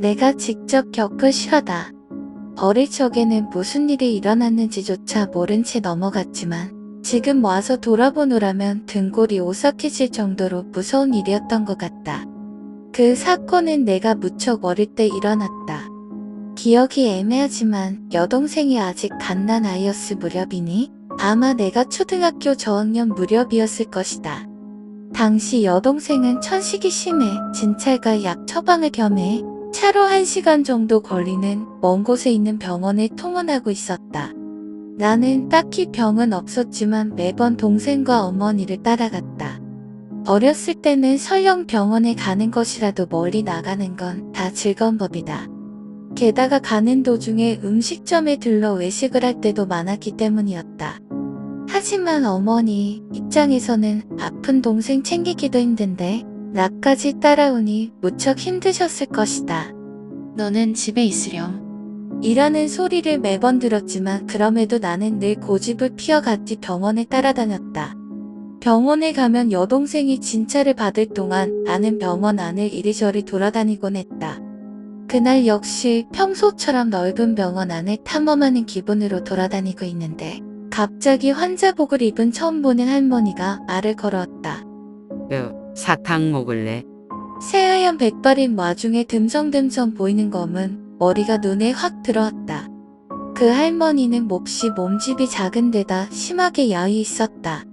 내가 직접 겪을 실화다. 어릴 적에는 무슨 일이 일어났는지조차 모른 채 넘어갔지만 지금 와서 돌아보노라면 등골이 오싹해질 정도로 무서운 일이었던 것 같다. 그 사건은 내가 무척 어릴 때 일어났다. 기억이 애매하지만 여동생이 아직 갓난 아이였을 무렵이니 아마 내가 초등학교 저학년 무렵이었을 것이다. 당시 여동생은 천식이 심해 진찰과 약 처방을 겸해 차로 1시간 정도 걸리는 먼 곳에 있는 병원에 통원하고 있었다. 나는 딱히 병은 없었지만 매번 동생과 어머니를 따라갔다. 어렸을 때는 설령 병원에 가는 것이라도 멀리 나가는 건 다 즐거운 법이다. 게다가 가는 도중에 음식점에 들러 외식을 할 때도 많았기 때문이었다. 하지만 어머니 입장에서는 아픈 동생 챙기기도 힘든데 나까지 따라오니 무척 힘드셨을 것이다. 너는 집에 있으렴. 이라는 소리를 매번 들었지만 그럼에도 나는 늘 고집을 피워갔지 병원에 따라다녔다. 병원에 가면 여동생이 진찰을 받을 동안 나는 병원 안을 이리저리 돌아다니곤 했다. 그날 역시 평소처럼 넓은 병원 안을 탐험하는 기분으로 돌아다니고 있는데 갑자기 환자복을 입은 처음 보는 할머니가 말을 걸었다. 사탕 먹을래? 새하얀 백발인 와중에 듬성듬성 보이는 검은 머리가 눈에 확 들어왔다. 그 할머니는 몹시 몸집이 작은 데다 심하게 야위 있었다.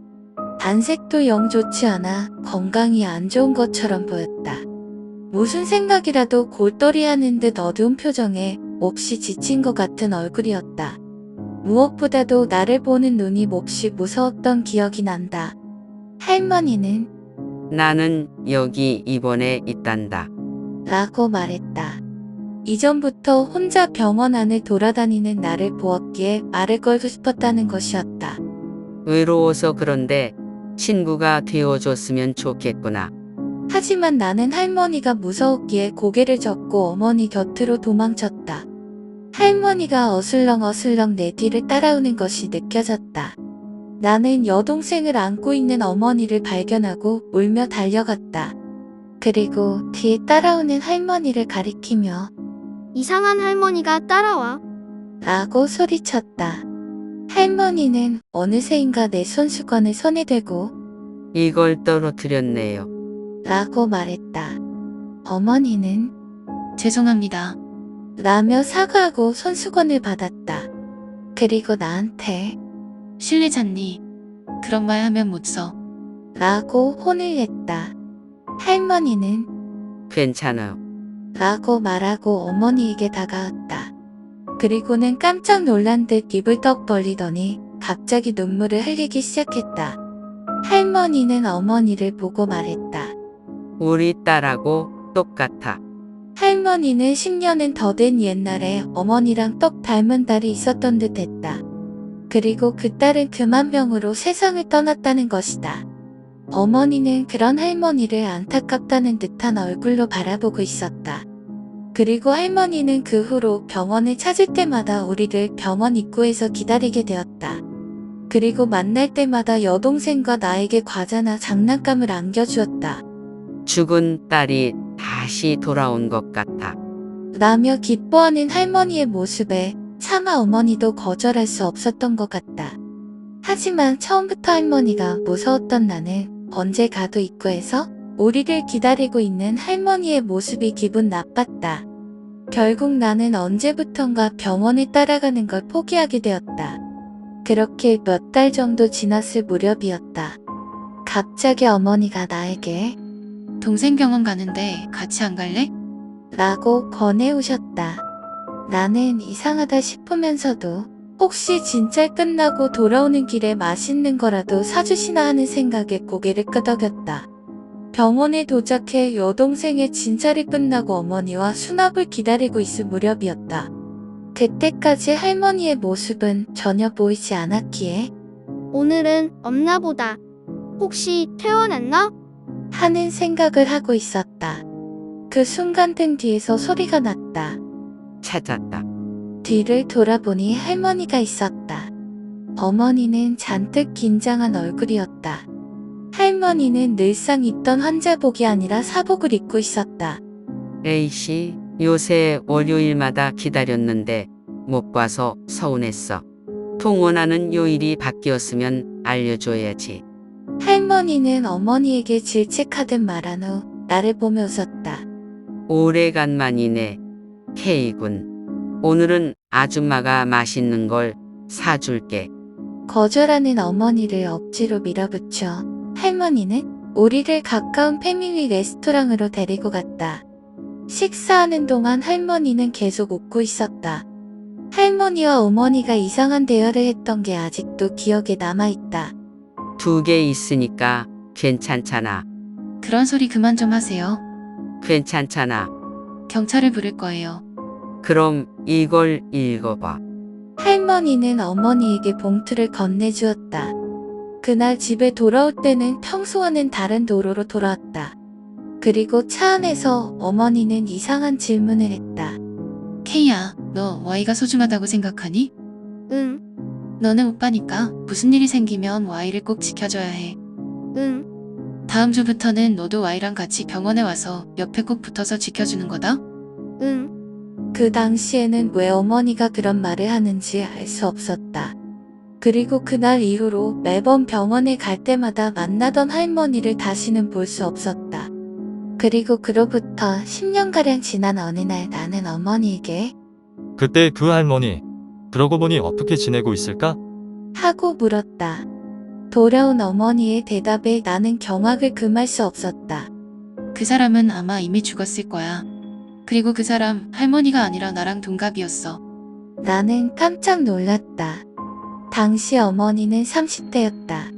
안색도 영 좋지 않아 건강이 안 좋은 것처럼 보였다. 무슨 생각이라도 골똘히 하는 듯 어두운 표정에 몹시 지친 것 같은 얼굴이었다. 무엇보다도 나를 보는 눈이 몹시 무서웠던 기억이 난다. 할머니는 나는 여기 입원해 있단다. 라고 말했다. 이전부터 혼자 병원 안을 돌아다니는 나를 보았기에 말을 걸고 싶었다는 것이었다. 외로워서 그런데 친구가 되어줬으면 좋겠구나. 하지만 나는 할머니가 무서웠기에 고개를 젓고 어머니 곁으로 도망쳤다. 할머니가 어슬렁어슬렁 내 뒤를 따라오는 것이 느껴졌다. 나는 여동생을 안고 있는 어머니를 발견하고 울며 달려갔다. 그리고 뒤에 따라오는 할머니를 가리키며 이상한 할머니가 따라와. 라고 소리쳤다. 할머니는 어느새인가 내 손수건을 손에 대고 이걸 떨어뜨렸네요. 라고 말했다. 어머니는 죄송합니다. 라며 사과하고 손수건을 받았다. 그리고 나한테 실례잖니. 그런 말 하면 못 써. 라고 혼을 냈다. 할머니는 괜찮아요. 라고 말하고 어머니에게 다가왔다. 그리고는 깜짝 놀란 듯 입을 떡 벌리더니 갑자기 눈물을 흘리기 시작했다. 할머니는 어머니를 보고 말했다. 우리 딸하고 똑같아. 할머니는 10년은 더 된 옛날에 어머니랑 똑 닮은 딸이 있었던 듯 했다. 그리고 그 딸은 금한병으로 세상을 떠났다는 것이다. 어머니는 그런 할머니를 안타깝다는 듯한 얼굴로 바라보고 있었다. 그리고 할머니는 그 후로 병원을 찾을 때마다 우리를 병원 입구에서 기다리게 되었다. 그리고 만날 때마다 여동생과 나에게 과자나 장난감을 안겨주었다. 죽은 딸이 다시 돌아온 것 같아. 라며 기뻐하는 할머니의 모습에 차마 어머니도 거절할 수 없었던 것 같다. 하지만 처음부터 할머니가 무서웠던 나는 언제 가도 입구에서 우리를 기다리고 있는 할머니의 모습이 기분 나빴다. 결국 나는 언제부턴가 병원을 따라가는 걸 포기하게 되었다. 그렇게 몇 달 정도 지났을 무렵이었다. 갑자기 어머니가 나에게 동생 병원 가는데 같이 안 갈래? 라고 권해오셨다. 나는 이상하다 싶으면서도 혹시 진짜 끝나고 돌아오는 길에 맛있는 거라도 사주시나 하는 생각에 고개를 끄덕였다. 병원에 도착해 여동생의 진찰이 끝나고 어머니와 수납을 기다리고 있을 무렵이었다. 그때까지 할머니의 모습은 전혀 보이지 않았기에 오늘은 없나 보다. 혹시 퇴원했나? 하는 생각을 하고 있었다. 그 순간 등 뒤에서 소리가 났다. 찾았다. 뒤를 돌아보니 할머니가 있었다. 어머니는 잔뜩 긴장한 얼굴이었다. 할머니는 늘상 입던 환자복이 아니라 사복을 입고 있었다. A씨, 요새 월요일마다 기다렸는데 못 봐서 서운했어. 통원하는 요일이 바뀌었으면 알려줘야지. 할머니는 어머니에게 질책하듯 말한 후 나를 보며 웃었다. 오래간만이네. 케이군. 오늘은 아줌마가 맛있는 걸 사줄게. 거절하는 어머니를 억지로 밀어붙여 할머니는 우리를 가까운 패밀리 레스토랑으로 데리고 갔다. 식사하는 동안 할머니는 계속 웃고 있었다. 할머니와 어머니가 이상한 대화를 했던 게 아직도 기억에 남아있다. 2개 있으니까 괜찮잖아. 그런 소리 그만 좀 하세요. 괜찮잖아. 경찰을 부를 거예요. 그럼 이걸 읽어봐. 할머니는 어머니에게 봉투를 건네주었다. 그날 집에 돌아올 때는 평소와는 다른 도로로 돌아왔다. 그리고 차 안에서 어머니는 이상한 질문을 했다. 케이야, 너 Y가 소중하다고 생각하니? 응, 너는 오빠니까 무슨 일이 생기면 Y를 꼭 지켜줘야 해. 응, 다음 주부터는 너도 Y랑 같이 병원에 와서 옆에 꼭 붙어서 지켜주는 거다. 응. 그 당시에는 왜 어머니가 그런 말을 하는지 알 수 없었다. 그리고 그날 이후로 매번 병원에 갈 때마다 만나던 할머니를 다시는 볼 수 없었다. 그리고 그로부터 10년가량 지난 어느 날 나는 어머니에게 그때 그 할머니, 그러고 보니 어떻게 지내고 있을까? 하고 물었다. 돌아온 어머니의 대답에 나는 경악을 금할 수 없었다. 그 사람은 아마 이미 죽었을 거야. 그리고 그 사람 할머니가 아니라 나랑 동갑이었어. 나는 깜짝 놀랐다. 당시 어머니는 30대였다.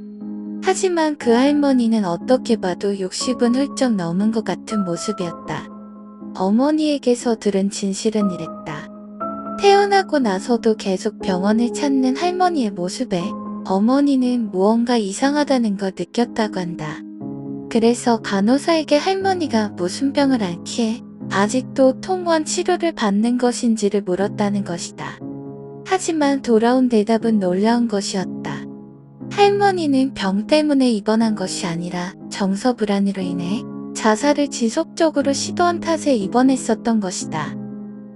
하지만 그 할머니는 어떻게 봐도 60은 훌쩍 넘은 것 같은 모습이었다. 어머니에게서 들은 진실은 이랬다. 태어나고 나서도 계속 병원을 찾는 할머니의 모습에 어머니는 무언가 이상하다는 걸 느꼈다고 한다. 그래서 간호사에게 할머니가 무슨 병을 앓기에 아직도 통원 치료를 받는 것인지를 물었다는 것이다. 하지만 돌아온 대답은 놀라운 것이었다. 할머니는 병 때문에 입원한 것이 아니라 정서 불안으로 인해 자살을 지속적으로 시도한 탓에 입원했었던 것이다.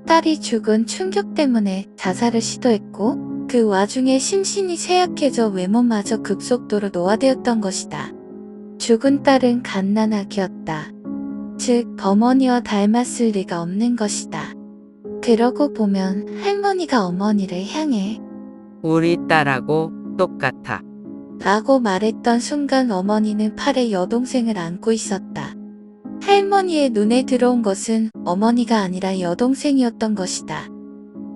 딸이 죽은 충격 때문에 자살을 시도했고 그 와중에 심신이 쇠약해져 외모마저 급속도로 노화되었던 것이다. 죽은 딸은 갓난아기였다. 즉 어머니와 닮았을 리가 없는 것이다. 그러고 보면 할머니가 어머니를 향해 우리 딸하고 똑같아. 라고 말했던 순간 어머니는 팔에 여동생을 안고 있었다. 할머니의 눈에 들어온 것은 어머니가 아니라 여동생이었던 것이다.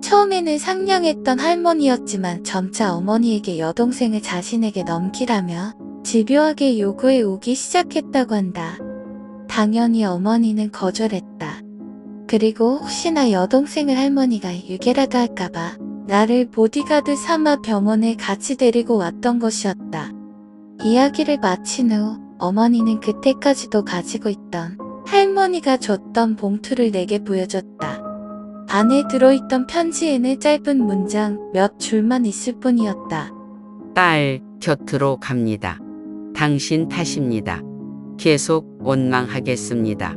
처음에는 상냥했던 할머니였지만 점차 어머니에게 여동생을 자신에게 넘기라며 집요하게 요구해 오기 시작했다고 한다. 당연히 어머니는 거절했다. 그리고 혹시나 여동생을 할머니가 유괴라도 할까봐 나를 보디가드 삼아 병원에 같이 데리고 왔던 것이었다. 이야기를 마친 후 어머니는 그때까지도 가지고 있던 할머니가 줬던 봉투를 내게 보여줬다. 안에 들어있던 편지에는 짧은 문장 몇 줄만 있을 뿐이었다. 딸 곁으로 갑니다. 당신 탓입니다. 계속 원망하겠습니다.